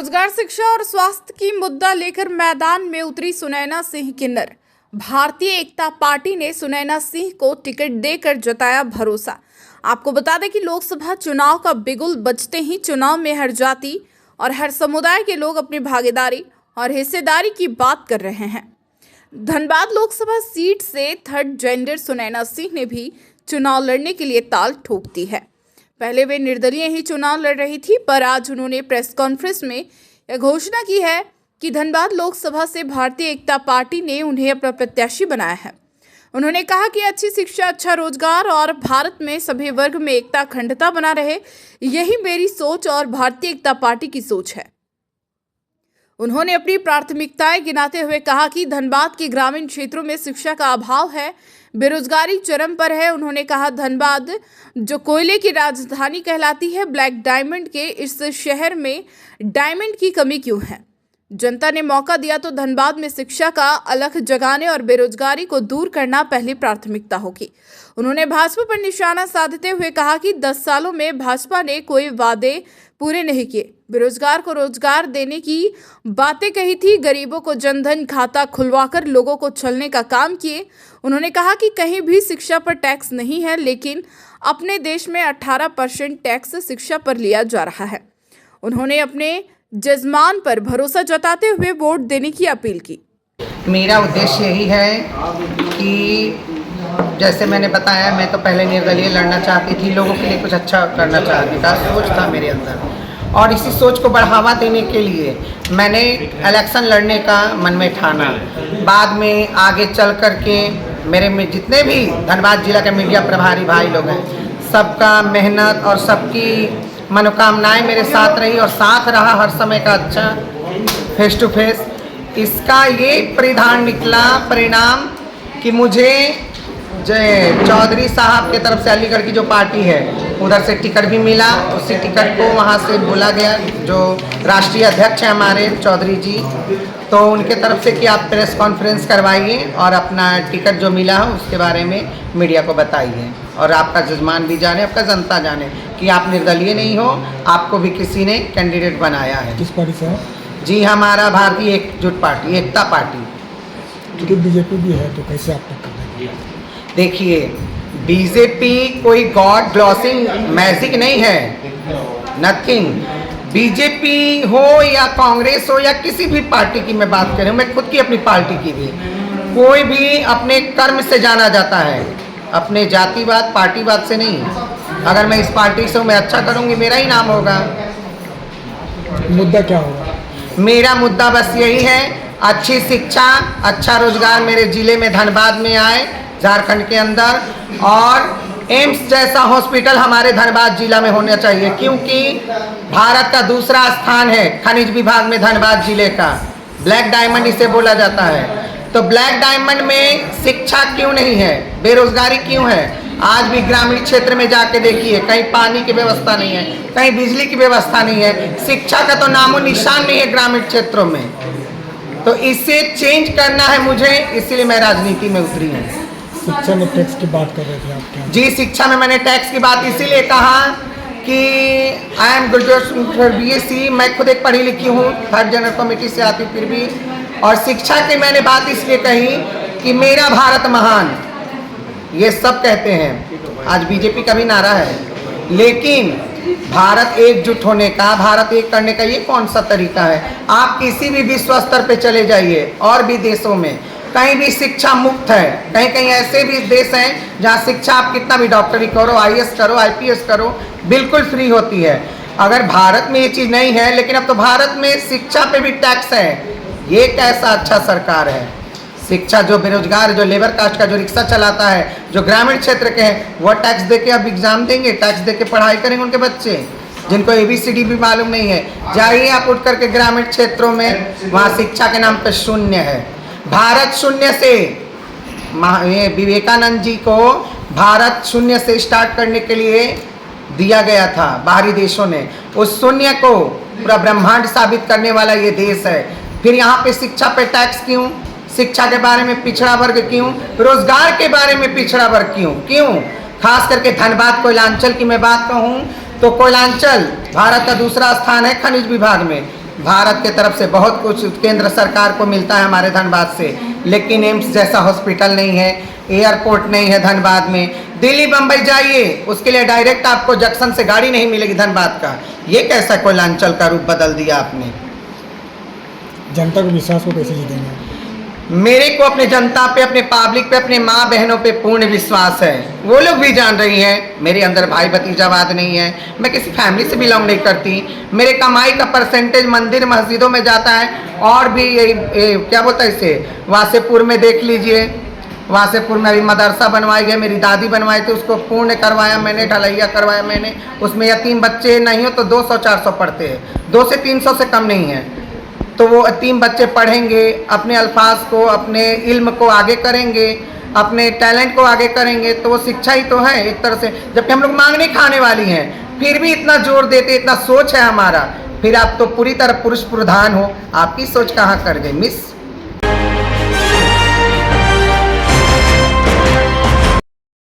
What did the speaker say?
रोजगार, शिक्षा और स्वास्थ्य की मुद्दा लेकर मैदान में उतरी सुनैना सिंह किन्नर। भारतीय एकता पार्टी ने सुनैना सिंह को टिकट देकर जताया भरोसा। आपको बता दें कि लोकसभा चुनाव का बिगुल बजते ही चुनाव में हर जाति और हर समुदाय के लोग अपनी भागीदारी और हिस्सेदारी की बात कर रहे हैं। धनबाद लोकसभा सीट से थर्ड जेंडर सुनैना सिंह ने भी चुनाव लड़ने के लिए ताल ठोक दी है। पहले वे निर्दलीय ही चुनाव लड़ रही थी, पर आज उन्होंने प्रेस कॉन्फ्रेंस में यह घोषणा की है कि धनबाद लोकसभा से भारतीय एकता पार्टी ने उन्हें अपना प्रत्याशी बनाया है। उन्होंने कहा कि अच्छी शिक्षा, अच्छा रोजगार और भारत में सभी वर्ग में एकता अखंडता बना रहे, यही मेरी सोच और भारतीय एकता पार्टी की सोच है। उन्होंने अपनी प्राथमिकताएं गिनाते हुए कहा कि धनबाद के ग्रामीण क्षेत्रों में शिक्षा का अभाव है, बेरोजगारी चरम पर है। उन्होंने कहा, धनबाद जो कोयले की राजधानी कहलाती है, ब्लैक डायमंड के इस शहर में डायमंड की कमी क्यों है? जनता ने मौका दिया तो धनबाद में शिक्षा का अलख जगाने और बेरोजगारी को दूर करना पहली प्राथमिकता होगी। उन्होंने भाजपा पर निशाना साधते हुए कहा कि 10 सालों में भाजपा ने कोई वादे पूरे नहीं किए, बेरोजगार को रोजगार देने की बातें कही थी, गरीबों को जनधन खाता खुलवाकर लोगों को छलने का काम किए। उन्होंने कहा कि कहीं भी शिक्षा पर टैक्स नहीं है, लेकिन अपने देश में 18% टैक्स शिक्षा पर लिया जा रहा है। उन्होंने अपने जजमान पर भरोसा जताते हुए वोट देने की अपील की। मेरा उद्देश्य यही है कि जैसे मैंने बताया, मैं तो पहले निर्दलीय लड़ना चाहती थी, लोगों के लिए कुछ अच्छा करना चाहती था, सोच था मेरे अंदर, और इसी सोच को बढ़ावा देने के लिए मैंने इलेक्शन लड़ने का मन में ठाना। बाद में आगे चल कर के मेरे में जितने भी धनबाद जिला के मीडिया प्रभारी भाई लोग हैं, सबका मेहनत और सबकी मनोकामनाएं मेरे साथ रही और साथ रहा हर समय का अच्छा फेस टू फेस। इसका ये परिणाम कि मुझे चौधरी साहब के तरफ से अलीगढ़ की जो पार्टी है उधर से टिकट भी मिला। उसी टिकट को वहाँ से बोला गया, जो राष्ट्रीय अध्यक्ष हैं हमारे चौधरी जी, तो उनके तरफ से कि आप प्रेस कॉन्फ्रेंस करवाइए और अपना टिकट जो मिला है उसके बारे में मीडिया को बताइए, और आपका जजमान भी जाने, आपका जनता जाने कि आप निर्दलीय नहीं हो, आपको भी किसी ने कैंडिडेट बनाया है। किस पार्टी से? जी, हमारा भारतीय एकजुट पार्टी, एकता पार्टी। क्योंकि बीजेपी भी है, तो कैसे आप टक्कर देंगे? देखिए, बीजेपी कोई गॉड ग्लॉसिंग मैजिक नहीं है, नथिंग। बीजेपी हो या कांग्रेस हो या किसी भी पार्टी की मैं बात करूं, मैं खुद की अपनी पार्टी की भी, कोई भी अपने कर्म से जाना जाता है, अपने जातिवाद पार्टीवाद से नहीं। अगर मैं इस पार्टी से मैं अच्छा करूंगी, मेरा ही नाम होगा। मुद्दा क्या होगा? मेरा मुद्दा बस यही है, अच्छी शिक्षा, अच्छा रोजगार मेरे जिले में धनबाद में आए, झारखंड के अंदर, और एम्स जैसा हॉस्पिटल हमारे धनबाद जिला में होना चाहिए, क्योंकि भारत का दूसरा स्थान है खनिज विभाग में धनबाद जिले का, ब्लैक डायमंड इसे बोला जाता है। तो ब्लैक डायमंड में शिक्षा क्यों नहीं है, बेरोजगारी क्यों है? आज भी ग्रामीण क्षेत्र में जाके देखिए, कहीं पानी की व्यवस्था नहीं है, कहीं बिजली की व्यवस्था नहीं है, शिक्षा का तो नामो निशान नहीं है ग्रामीण क्षेत्रों में। तो इसे चेंज करना है मुझे, इसीलिए मैं राजनीति में उतरी हूँ। शिक्षा में टैक्स की बात कर रहे थे आप क्या? जी, शिक्षा में मैंने टैक्स की बात इसीलिए कहा कि आई एम ग्रेजुएट BSc, मैं खुद एक पढ़ी लिखी हूँ, थर्ड जनरल कमेटी से आती फिर भी, और शिक्षा की मैंने बात इसलिए कही कि मेरा भारत महान, ये सब कहते हैं, आज बीजेपी का भी नारा है, लेकिन भारत एकजुट होने का, भारत एक करने का ये कौन सा तरीका है? आप किसी भी विश्व स्तर पे चले जाइए, और भी देशों में कहीं भी शिक्षा मुक्त है, कहीं कहीं ऐसे भी देश हैं जहाँ शिक्षा आप कितना भी डॉक्टरी करो, IAS करो, IPS करो, बिल्कुल फ्री होती है। अगर भारत में ये चीज़ नहीं है, लेकिन अब तो भारत में शिक्षा पे भी टैक्स है। ये कैसा अच्छा सरकार है? शिक्षा, जो बेरोजगार, जो लेबर कास्ट का जो रिक्शा चलाता है, जो ग्रामीण क्षेत्र के हैं, वो टैक्स दे के अब एग्जाम देंगे, टैक्स दे के पढ़ाई करेंगे उनके बच्चे, जिनको ABCD भी मालूम नहीं है। जाइए आप उठ करके ग्रामीण क्षेत्रों में, वहाँ शिक्षा के नाम पर शून्य है। भारत शून्य से, ये विवेकानंद जी को भारत शून्य से स्टार्ट करने के लिए दिया गया था बाहरी देशों ने, उस शून्य को पूरा ब्रह्मांड साबित करने वाला ये देश है। फिर यहाँ पे शिक्षा पे टैक्स क्यों? शिक्षा के बारे में पिछड़ा वर्ग क्यों? रोजगार के बारे में पिछड़ा वर्ग क्यों? खास करके धनबाद कोयलांचल की मैं बात कहूँ तो कोयलांचल भारत का दूसरा स्थान है खनिज विभाग में, भारत के तरफ से बहुत कुछ केंद्र सरकार को मिलता है हमारे धनबाद से, लेकिन एम्स जैसा हॉस्पिटल नहीं है, एयरपोर्ट नहीं है धनबाद में। दिल्ली बम्बई जाइए, उसके लिए डायरेक्ट आपको जंक्शन से गाड़ी नहीं मिलेगी धनबाद का। ये कैसा कोयलांचल का रूप बदल दिया आपने। जनता को विश्वास को कैसे जीतेंगे? मेरे को अपने जनता पे, अपने पब्लिक पे, अपने माँ बहनों पे पूर्ण विश्वास है। वो लोग भी जान रही हैं मेरे अंदर भाई भतीजावाद नहीं है, मैं किसी फैमिली से बिलोंग नहीं करती। मेरे कमाई का परसेंटेज मंदिर मस्जिदों में जाता है। और भी क्या बोलता है इसे, वासेपुर में देख लीजिए, वासेपुर में अभी मदरसा बनवाई गया, मेरी दादी बनवाई थी, उसको पूर्ण करवाया मैंने, ढलैया करवाया मैंने। उसमें यतीम बच्चे नहीं हो तो 200-400 पढ़ते हैं, 200 से 300 से कम नहीं है। तो वो यतीम बच्चे पढ़ेंगे, अपने अल्फाज को, अपने इल्म को आगे करेंगे, अपने टैलेंट को आगे करेंगे, तो वो शिक्षा ही तो है एक तरह से। जबकि हम लोग मांगने खाने वाली हैं, फिर भी इतना जोर देते, इतना सोच है हमारा। फिर आप तो पूरी तरह पुरुष प्रधान हो, आपकी सोच कहाँ कर गई मिस।